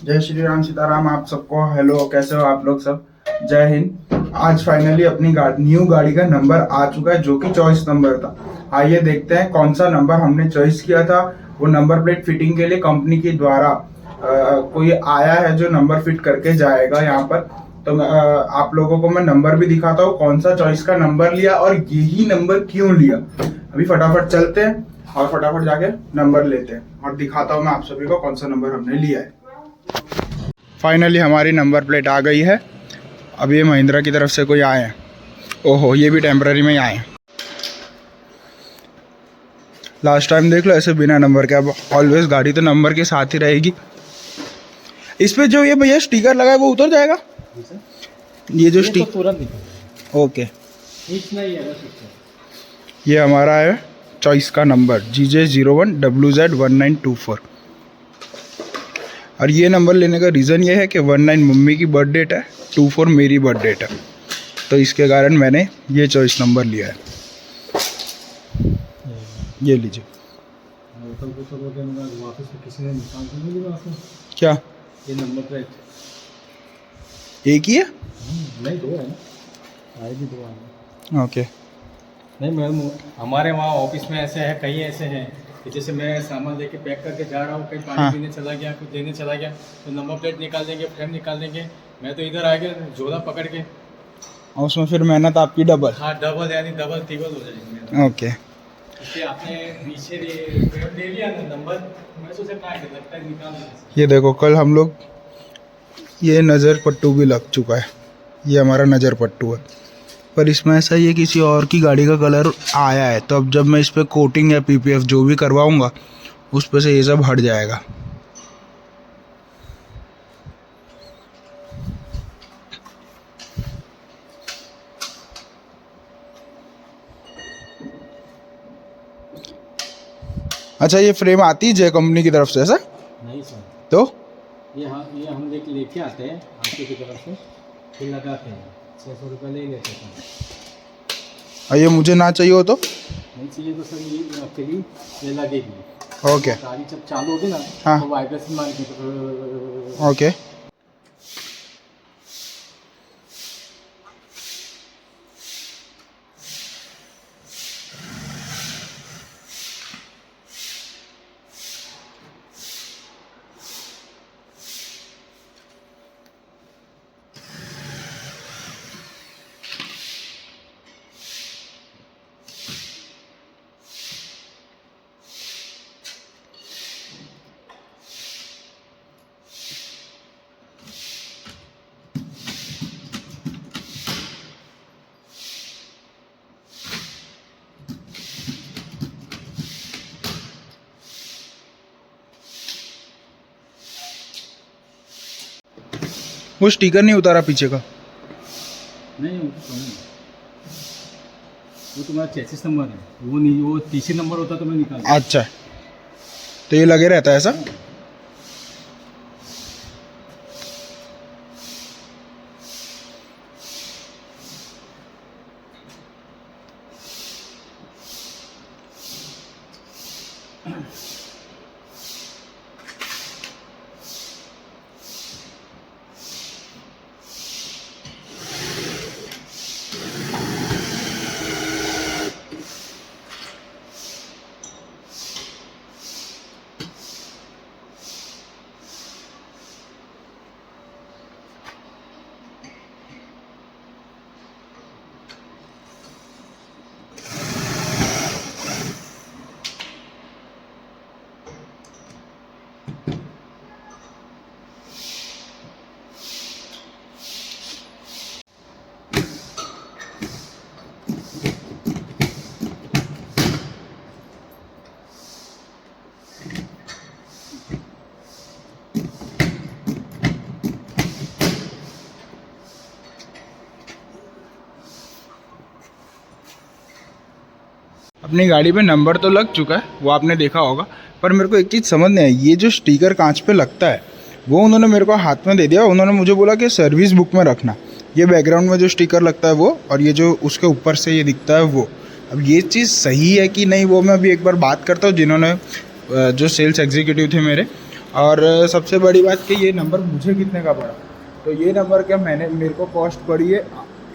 जय श्री राम सीताराम। आप सबको हेलो, कैसे हो आप लोग सब? जय हिंद। आज फाइनली अपनी न्यू गाड़ी का नंबर आ चुका है जो कि चॉइस नंबर था। आइए देखते हैं कौन सा नंबर हमने चॉइस किया था। वो नंबर प्लेट फिटिंग के लिए कंपनी के द्वारा कोई आया है जो नंबर फिट करके जाएगा यहाँ पर। तो आप लोगों को मैं नंबर भी दिखाता हूँ कौन सा चॉइस का नंबर लिया और यही नंबर क्यों लिया। अभी फटाफट चलते हैं और फटाफट जाके नंबर लेते हैं और दिखाता हूँ मैं आप सभी को कौन सा नंबर हमने लिया है। फाइनली हमारी नंबर प्लेट आ गई है। अब ये महिंद्रा की तरफ से कोई आए हैं। ओहो, ये भी टेम्पररी में ही आए हैं। लास्ट टाइम देख लो ऐसे बिना नंबर के। अब ऑलवेज गाड़ी तो नंबर के साथ ही रहेगी। इस पे जो ये भैया स्टिकर लगा है वो उतर जाएगा। ये जो स्टिक तुरंत ओके। ये हमारा है चॉइस का नंबर GJ01WZ1924। और ये नंबर लेने का रीज़न ये है कि 19 मम्मी की बर्थ डेट है, 24 मेरी बर्थ डेट है, तो इसके कारण मैंने ये चॉइस नंबर लिया है। ये लीजिए। क्या ये नंबर प्लेट एक ही है? नहीं, दो है ना, आए भी दो आए। ओके। नहीं मैम, हमारे वहाँ ऑफिस में ऐसे है, कई ऐसे हैं कि जैसे मैं सामान लेके पैक करके जा रहा हूँ, कहीं पानी हाँ। पीने चला गया, कुछ देने चला गया, तो नंबर प्लेट निकाल देंगे, फ्रेम निकाल देंगे। मैं तो इधर आ गया झोला पकड़ के, और उसमें फिर मेहनत आपकी डबल। हाँ डबल, यानी डबल ट्रिपल हो जाएगी। ओके। इसलिए आपने पीछे फ्रेम दे दिया ना नंबर, मैं सोचा क्या लगता है निकाल देंगे। ये देखो, कल हम लोग ये नज़र पट्टू भी लग चुका है। ये हमारा नज़र पट्टू है, पर इसमें ऐसा ही है किसी और की गाड़ी का कलर आया है, तो अब जब मैं इस पर कोटिंग या PPF जो भी करवाऊंगा उस पर से ये सब हट जाएगा। अच्छा, ये फ्रेम आती है जय कंपनी की तरफ से ऐसा? नहीं सर, तो ये हम लेके आते हैं आपकी की तरफ से, फिर लगाते हैं, 600 रुपये ले लेते हैं। और ये मुझे ना चाहिए हो तो? नहीं चाहिए तो सर ये आपके लिए ये लगेगी। ओके। गाड़ी जब चालू होगी ना, हाँ। तो वाइब्रेशन मार के ओके। वो स्टिकर नहीं उतारा पीछे का? नहीं, वो तुम्हारा चेसिस नंबर है, वो नहीं, वो तीसरी नंबर होता तो मैं निकाल। अच्छा, तो ये लगे रहता है ऐसा? अपनी गाड़ी पे नंबर तो लग चुका है, वो आपने देखा होगा, पर मेरे को एक चीज़ समझ नहीं आई। ये जो स्टिकर कांच पे लगता है वो उन्होंने मेरे को हाथ में दे दिया। उन्होंने मुझे बोला कि सर्विस बुक में रखना। ये बैकग्राउंड में जो स्टिकर लगता है वो, और ये जो उसके ऊपर से ये दिखता है वो। अब ये चीज़ सही है कि नहीं वो मैं अभी एक बार बात करता हूँ जिन्होंने जो सेल्स एग्जीक्यूटिव थे मेरे, और सबसे बड़ी बात कि ये नंबर मुझे कितने का पड़ा, तो ये नंबर क्या मेरे को कॉस्ट पड़ी है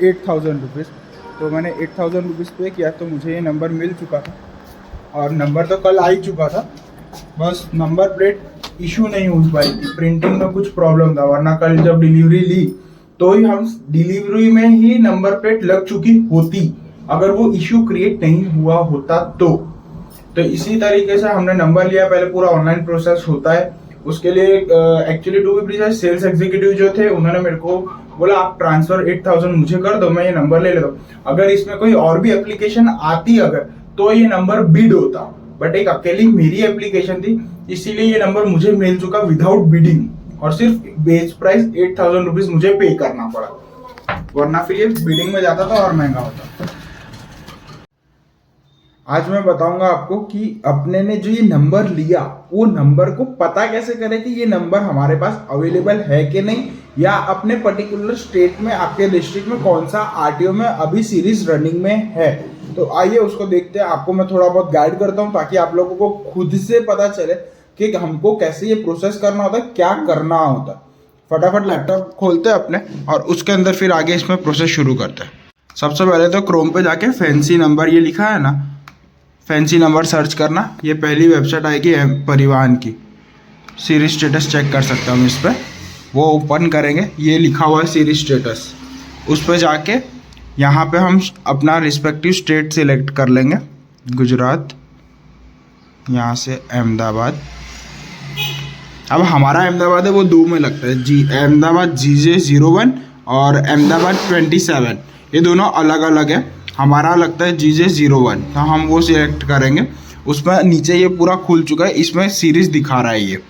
8000 रुपीज़। तो मैंने 8000 रुपीज़ पे किया, तो मुझे ये नंबर मिल चुका था और नंबर तो कल आ ही चुका था। बस नंबर प्लेट इशू नहीं हो पाई, प्रिंटिंग में कुछ प्रॉब्लम था, वरना कल जब डिलीवरी ली तो ही हम डिलीवरी में ही नंबर प्लेट लग चुकी होती, अगर वो इशू क्रिएट नहीं हुआ होता तो इसी तरीके से हमने नंबर लिया। पहले पूरा ऑनलाइन प्रोसेस होता है, उसके लिए actually to be precise sales executive जो थे उन्होंने मेरे को बोला आप ट्रांसफर 8000 मुझे कर दो, मैं ये नंबर ले लेता हूँ। अगर इसमें कोई और भी एप्लीकेशन आती अगर, तो ये नंबर बिड होता, बट एक अकेली मेरी एप्लीकेशन थी, इसीलिए ये नंबर मुझे मिल चुका विदाउट बिडिंग, और सिर्फ बेस प्राइस 8000 रुपीज मुझे पे करना पड़ा, वरना फिर ये बिडिंग में जाता था और महंगा होता। आज मैं बताऊंगा आपको कि अपने ने जो ये नंबर लिया, वो नंबर को पता कैसे करें कि ये नंबर हमारे पास अवेलेबल है कि नहीं, या अपने पर्टिकुलर स्टेट में, आपके डिस्ट्रिक्ट में कौन सा आरटीओ में अभी सीरीज रनिंग में है। तो आइए उसको देखते हैं। आपको मैं थोड़ा बहुत गाइड करता हूँ ताकि आप लोगों को खुद से पता चले कि हमको कैसे ये प्रोसेस करना होता है, क्या करना होता है। फटाफट लैपटॉप खोलते हैं अपने और उसके अंदर फिर आगे इसमें प्रोसेस शुरू करते हैं। सबसे पहले तो क्रोम पे जाके फैंसी नंबर ये लिखा है ना, फैंसी नंबर सर्च करना। ये पहली वेबसाइट आएगी परिवहन की, सीरीज स्टेटस चेक कर सकते हैं हम इस पर। वो ओपन करेंगे, ये लिखा हुआ है सीरीज स्टेटस, उस पर जाके यहाँ पे हम अपना रिस्पेक्टिव स्टेट सिलेक्ट कर लेंगे। गुजरात, यहाँ से अहमदाबाद। अब हमारा अहमदाबाद है वो दो में लगता है, अहमदाबाद GJ01 और अहमदाबाद 27, ये दोनों अलग अलग है। हमारा लगता है GJ01, तो हम वो सिलेक्ट करेंगे। उसमें नीचे ये पूरा खुल चुका है, इसमें सीरीज दिखा रहा है ये।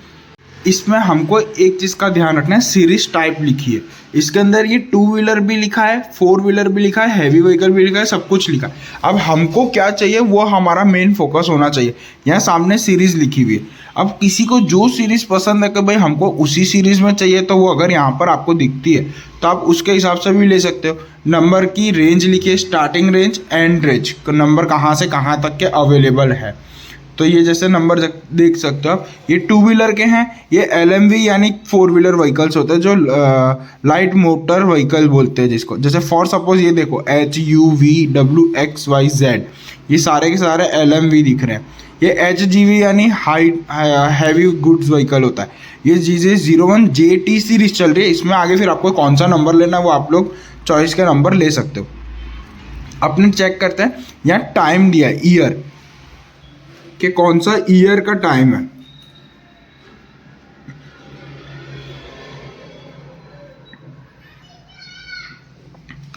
इसमें हमको एक चीज़ का ध्यान रखना है, सीरीज टाइप लिखी है। इसके अंदर ये 2 व्हीलर भी लिखा है, 4 व्हीलर भी लिखा है, हैवी व्हीकल भी लिखा है, सब कुछ लिखा है। अब हमको क्या चाहिए वो हमारा मेन फोकस होना चाहिए। यहाँ सामने सीरीज लिखी हुई है। अब किसी को जो सीरीज पसंद है कि भाई हमको उसी सीरीज में चाहिए, तो वो अगर यहाँ पर आपको दिखती है तो आप उसके हिसाब से भी ले सकते हो। नंबर की रेंज लिखिए, starting range, and range, number कहाँ से कहाँ तक के अवेलेबल है। तो ये जैसे नंबर देख सकते हो आप, ये 2 व्हीलर के हैं। ये LMV यानी 4 व्हीलर व्हीकल्स होते हैं, जो लाइट मोटर व्हीकल बोलते हैं जिसको। जैसे फॉर सपोज ये देखो HUVWXYZ, ये सारे के सारे LMV दिख रहे हैं। ये HGV यानी हैवी गुड्स व्हीकल होता है। ये GJ01 JT सीरीज चल रही है। इसमें आगे फिर आपको कौन सा नंबर लेना है वो आप लोग चॉइस का नंबर ले सकते हो। अपने चेक करते हैं, यहाँ टाइम दिया है, ईयर कि कौन सा ईयर का टाइम है।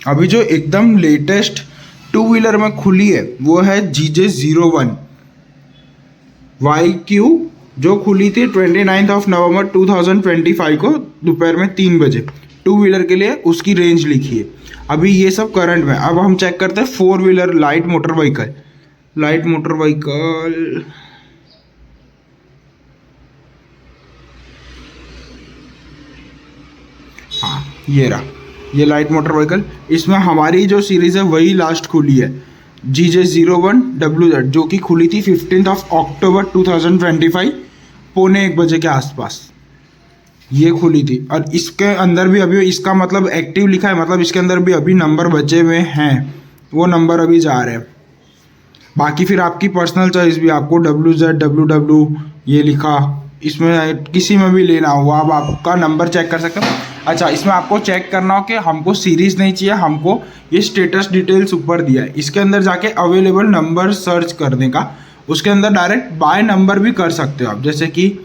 अभी जो एकदम लेटेस्ट 2 व्हीलर में खुली है वो है GJ01 YQ, जो खुली थी 29 नवंबर 2025 को दोपहर में 3 बजे। 2 व्हीलर के लिए उसकी रेंज लिखी है। अभी ये सब करंट में। अब हम चेक करते हैं 4 व्हीलर लाइट मोटर व्हीकल। हाँ, ये रहा, ये लाइट मोटर व्हीकल। इसमें हमारी जो सीरीज़ है वही लास्ट खुली है, GJ01WZ, जो कि खुली थी 15 अक्टूबर 2025 पौने 1 बजे के आसपास ये खुली थी। और इसके अंदर भी अभी इसका मतलब एक्टिव लिखा है, मतलब इसके अंदर भी अभी नंबर बचे हुए हैं, वो नंबर अभी जा रहे हैं। बाकी फिर आपकी पर्सनल चॉइस भी, आपको WZWW ये लिखा, इसमें किसी में भी लेना हो आप आपका नंबर चेक कर सकते हो। अच्छा, इसमें आपको चेक करना हो कि हमको सीरीज़ नहीं चाहिए, हमको ये स्टेटस डिटेल्स ऊपर दिया है, इसके अंदर जाके अवेलेबल नंबर सर्च करने का। उसके अंदर डायरेक्ट बाय नंबर भी कर सकते हो आप, जैसे कि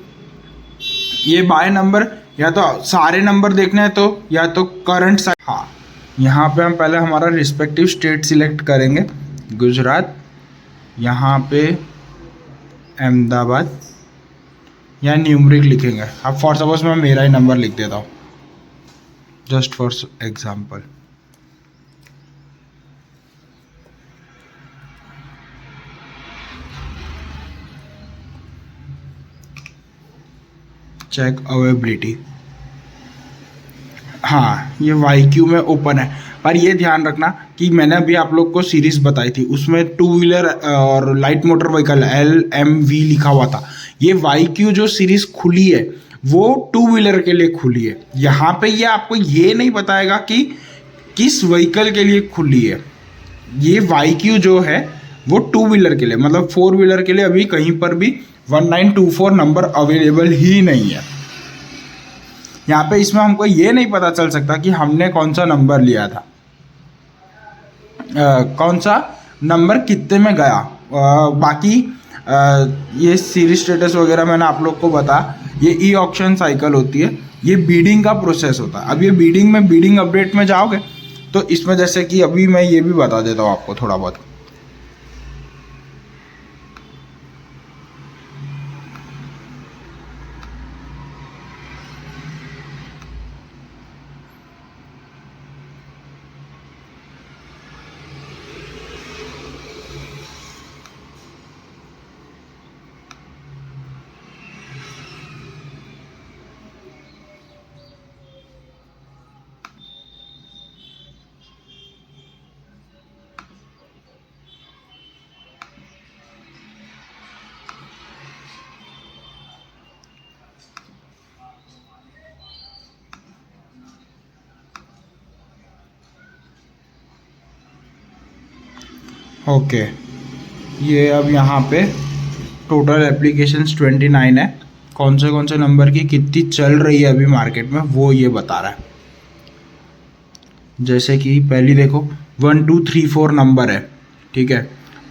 ये बाय नंबर, या तो सारे नंबर देखने हैं तो, या तो करंट साइड। हाँ, यहाँ पे हम पहले हमारा रिस्पेक्टिव स्टेट सिलेक्ट करेंगे, गुजरात, यहाँ पे अहमदाबाद, या न्यूमरिक लिखेंगे। अब फॉर सपोज मैं मेरा ही नंबर लिख देता हूँ, just for example. Check availability, हाँ ये YQ में ओपन है। पर ये ध्यान रखना कि मैंने अभी आप लोग को सीरीज बताई थी, उसमें 2 व्हीलर और लाइट मोटर व्हीकल LMV लिखा हुआ था। ये YQ जो सीरीज खुली है वो टू व्हीलर के लिए खुली है। यहाँ पे ये आपको ये नहीं बताएगा कि किस व्हीकल के लिए खुली है। ये YQ जो है वो टू व्हीलर के लिए, मतलब फोर व्हीलर के लिए अभी कहीं पर भी 1924 नंबर अवेलेबल ही नहीं है। यहाँ पे इसमें हमको ये नहीं पता चल सकता कि हमने कौन सा नंबर लिया था, कौन सा नंबर कितने में गया। बाकी ये सीरीज स्टेटस वगैरह मैंने आप लोग को बताया, ये ई ऑक्शन साइकिल होती है, ये बीडिंग का प्रोसेस होता है। अब ये बीडिंग अपडेट में जाओगे तो इसमें जैसे कि अभी मैं ये भी बता देता हूँ आपको थोड़ा बहुत। ओके, ये अब यहाँ पे टोटल एप्लीकेशंस 29 है। कौन से नंबर की कितनी चल रही है अभी मार्केट में वो ये बता रहा है। जैसे कि पहली देखो 1 2 3 4 नंबर है, ठीक है।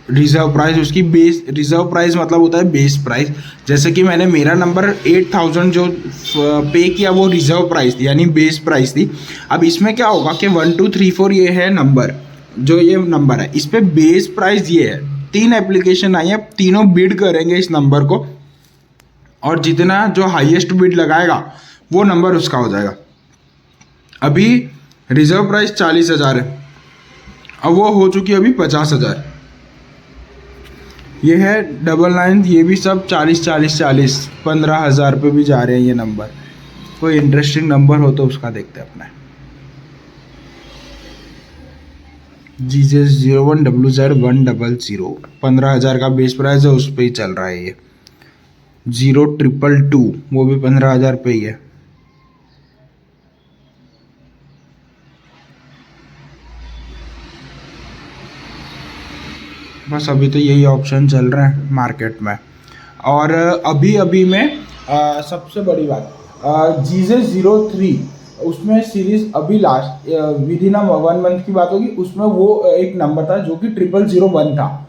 रिजर्व प्राइस उसकी बेस, रिजर्व प्राइस मतलब होता है बेस प्राइस। जैसे कि मैंने मेरा नंबर 8000 जो पे किया वो रिजर्व प्राइस थी, यानी बेस प्राइस थी। अब इसमें क्या होगा कि 1 2 3 4 ये है नंबर, जो ये नंबर है इस पे बेस प्राइस ये है। 3 एप्लीकेशन आई है, तीनों बिड करेंगे इस नंबर को, और जितना जो हाईएस्ट बिड लगाएगा वो नंबर उसका हो जाएगा। अभी रिजर्व प्राइस 40,000 है, अब वो हो चुकी है अभी 50,000। ये है 99, ये भी सब 40 15,000 पे भी जा रहे हैं ये नंबर। कोई इंटरेस्टिंग नंबर हो तो उसका देखते हैं अपना। GJ01WZ100 15,000 का बेस प्राइस है, उस पर ही चल रहा है ये। 0222 वो भी 15,000 पे ही है। बस अभी तो यही ऑप्शन चल रहे हैं मार्केट में। और अभी में सबसे बड़ी बात GJ03, उसमें सीरीज अभी लास्ट विद इन 1 मंथ की बात होगी, उसमें वो एक नंबर था जो कि 0001 था।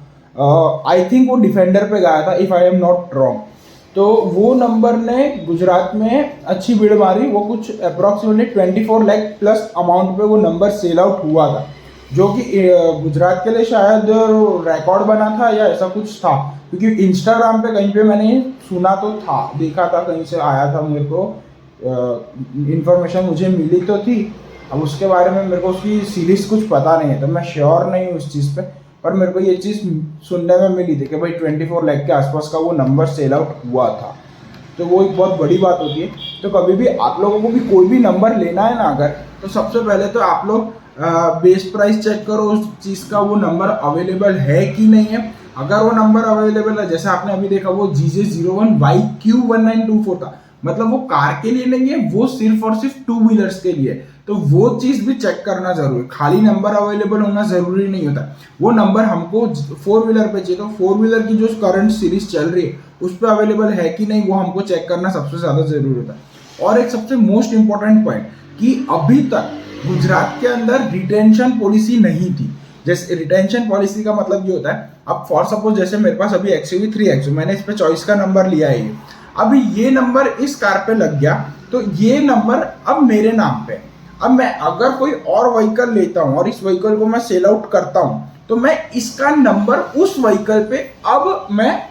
आई थिंक वो डिफेंडर पे गया था if I am not wrong. तो वो नंबर ने गुजरात में अच्छी भीड़ मारी, वो कुछ अप्रॉक्सीमेटली 24 लाख प्लस अमाउंट पे वो नंबर सेल आउट हुआ था, जो कि गुजरात के लिए शायद रिकॉर्ड बना था या ऐसा कुछ था, क्योंकि इंस्टाग्राम पे कहीं पे मैंने सुना तो था, देखा था, कहीं से आया था मेरे को इंफॉर्मेशन, मुझे मिली तो थी। अब उसके बारे में मेरे को उसकी सीरीज कुछ पता नहीं है, तो मैं श्योर नहीं हूँ उस चीज़ पे, पर मेरे को ये चीज़ सुनने में मिली थी कि भाई 24 लाख के आसपास का वो नंबर सेल आउट हुआ था। तो वो एक बहुत बड़ी बात होती है। तो कभी भी आप लोगों को भी कोई भी नंबर लेना है ना अगर, तो सबसे पहले तो आप लोग बेस प्राइस चेक करो उस चीज़ का, वो नंबर अवेलेबल है कि नहीं है। अगर वो नंबर अवेलेबल है, जैसे आपने अभी देखा वो GJ01YQ1924 था, मतलब वो कार के लिए नहीं है, वो सिर्फ और सिर्फ टू व्हीलर्स के लिए। तो वो चीज भी चेक करना जरूरी है। खाली नंबर अवेलेबल होना जरूरी नहीं होता। वो नंबर हमको फोर व्हीलर पे चाहिए, तो फोर व्हीलर की जो करंट सीरीज चल रही है उस पर अवेलेबल है कि नहीं, वो हमको चेक करना सबसे ज्यादा जरूरी होता है। और एक सबसे मोस्ट इंपॉर्टेंट पॉइंट कि अभी तक गुजरात के अंदर रिटेंशन पॉलिसी नहीं थी। जैसे रिटेंशन पॉलिसी का मतलब ये होता है, अब फॉर सपोज जैसे मेरे पास अभी XUV 3XO, मैंने इस पे चॉइस का नंबर लिया है, अभी ये नंबर इस कार पे लग गया, तो ये नंबर अब मेरे नाम पे। अब मैं अगर कोई और व्हीकल लेता हूं और इस व्हीकल को मैं सेल आउट करता हूं, तो मैं इसका नंबर उस व्हीकल पे अब मैं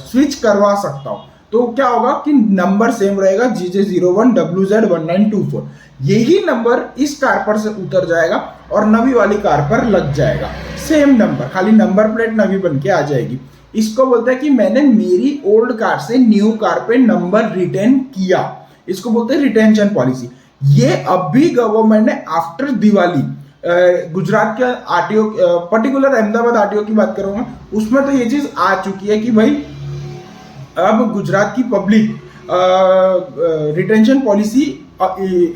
स्विच करवा सकता हूं। तो क्या होगा कि नंबर सेम रहेगा GJ01WZ1924, यही नंबर इस कार पर से उतर जाएगा और नवी वाली कार पर लग जाएगा। सेम नंबर, खाली नंबर प्लेट नवी बन के आ जाएगी। इसको बोलते हैं कि मैंने मेरी ओल्ड कार से न्यू कार पे नंबर रिटेन किया, इसको बोलते हैं रिटेंशन पॉलिसी। ये अभी गवर्नमेंट ने आफ्टर दिवाली गुजरात के आरटीओ, पर्टिकुलर अहमदाबाद आरटीओ की बात करूंगा, उसमें तो ये चीज आ चुकी है कि भाई अब गुजरात की पब्लिक रिटेंशन पॉलिसी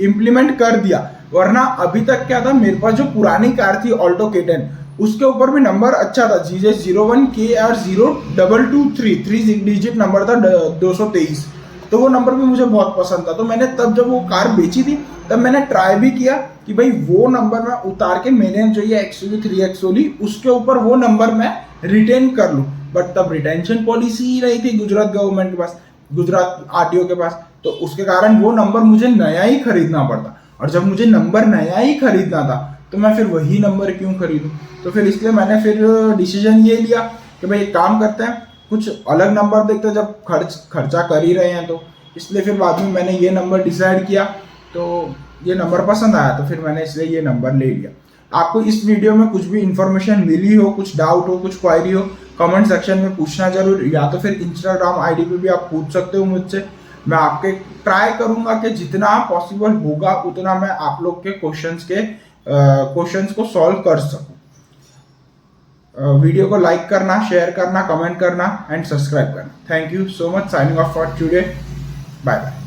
इम्प्लीमेंट कर दिया, वरना अभी तक क्या था, मेरे पास जो पुरानी कार थी ऑल्टो K10 उसके ऊपर भी नंबर अच्छा था, GJ01KR0223 3 डिजिट नंबर था 223, तो वो नंबर भी मुझे बहुत पसंद था। तो मैंने तब जब वो कार बेची थी तब मैंने ट्राई भी किया कि भाई वो नंबर मैं उतार के मैंने जो ये XUV 3XO ली उसके ऊपर वो नंबर मैं रिटेन कर लूँ, बट तब रिटेंशन पॉलिसी ही नहीं थी गुजरात गवर्नमेंट के पास, गुजरात RTO के पास, तो उसके कारण वो नंबर मुझे नया ही खरीदना पड़ता, और जब मुझे नंबर नया ही खरीदना था तो मैं फिर वही नंबर क्यों खरीदूं। तो फिर इसलिए मैंने फिर डिसीजन ये लिया कि भाई एक काम करते हैं, कुछ अलग नंबर देखते हैं, जब खर्चा कर ही रहे हैं तो, इसलिए फिर बाद में मैंने ये नंबर डिसाइड किया, तो ये नंबर पसंद आया तो फिर मैंने इसलिए ये नंबर ले लिया। आपको इस वीडियो में कुछ भी इंफॉर्मेशन मिली हो, कुछ डाउट हो, कुछ क्वायरी हो, कमेंट सेक्शन में पूछना जरूर, या तो फिर इंस्टाग्राम ID पे भी आप पूछ सकते हो मुझसे। मैं आपके ट्राई करूंगा कि जितना पॉसिबल होगा उतना मैं आप लोग के क्वेश्चंस को सॉल्व कर सकूं। वीडियो को लाइक करना, शेयर करना, कमेंट करना एंड सब्सक्राइब करना। Thank you so much, signing off for today, bye bye.